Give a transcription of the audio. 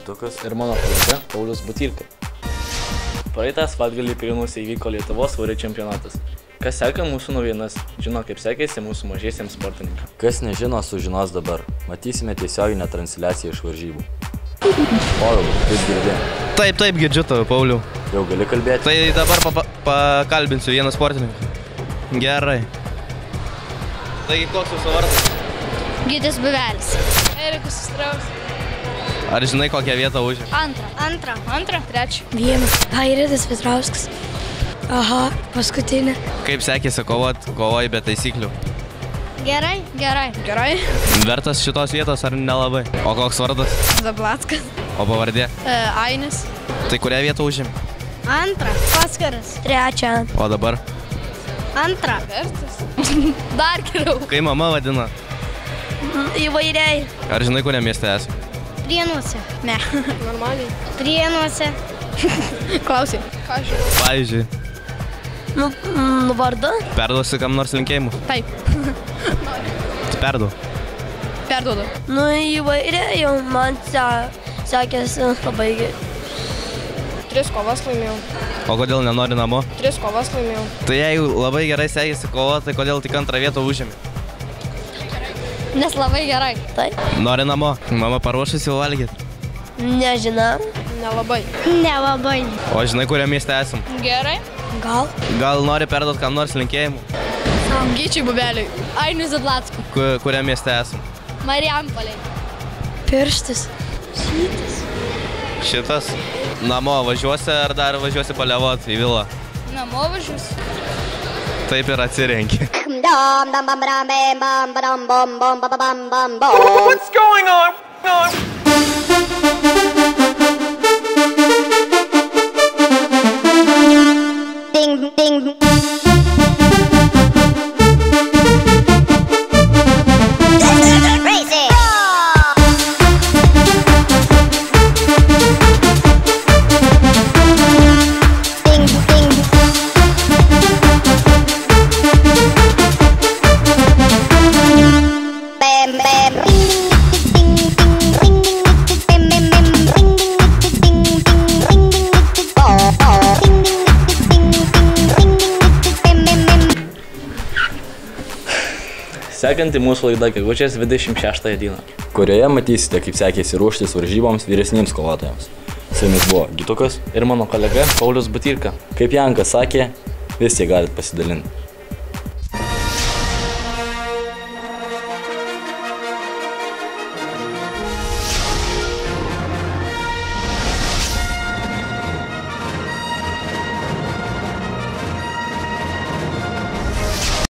Gitukas ir mano kolega Paulius Butyrka. Praeitą savaitgalį Pirėnuose įvyko Lietuvos svorio čempionatas. Kas seka mūsų naujienas, žino kaip sekėsi mūsų mažiesiems sportininkams. Kas nežino, sužinos dabar. Matysime tiesioginę transliaciją iš varžybų. Pauliau, kaip girdi? Taip, girdžiu tave, Pauliau. Jau gali kalbėti? Tai dabar pakalbinsiu vieną sportininką. Gerai. Taigi, koks jūsų vardas? Gytis Buvelis. Erikas Straus. Ar žinai, kokią vietą užima? Antrą. Trečią. Vieną. Airidas Petrauskas. Aha, paskutinė. Kaip sekėsi kovoj be taisyklių? Gerai. Vertas šitos vietos ar nelabai? O koks vardas? Zablackas. O pavardė? Ainis. Tai kurią vietą užima? Antrą. Oskaras. Trečią. O dabar? Antrą. Vertas. Dar geriau. Kai mama vadina? Įvairiai. Ar žinai, kuriam mieste esi? Prienuose. Ne. Normaliai. Prienuose. Klausai. Ką žinau? Pavyzdžiui, Vardu? perduosi kam nors linkėjimų? Taip. Perduodu. Įvairiai jau man sekėsi labai gerai. 3 kovas laimėjau. O kodėl nenori namo? 3 kovas laimėjau. Tai jeigu labai gerai sekėsi kovo, tai kodėl tik antrą vietą užimi? Nes labai gerai. Taip. Nori namo? Mama paruošusi valgyti. Nežinau. Nelabai. O žinai, kuriam mieste esam? Gerai. Gal? Gal nori perduoti kam nors linkėjimų? Gyčiai Bubeliui. Ainius Zablackui. Kuriam mieste esam? Marijampolei. Pirštis. Šitas? Namo važiuosi ar dar važiuosi palievot į vilą? Namo važiuosi. Taip ir atsirenki. What's going on? Sekanti mūsų laida gegužės 26 dieną. Kurioje matysite, kaip sekėsi ruoštis varžyboms vyresniems kovotojams. Su jumis buvo Gitukas Ir mano kolega Paulius Butyrka. Kaip Jankas sakė, vis tiek galit pasidalinti.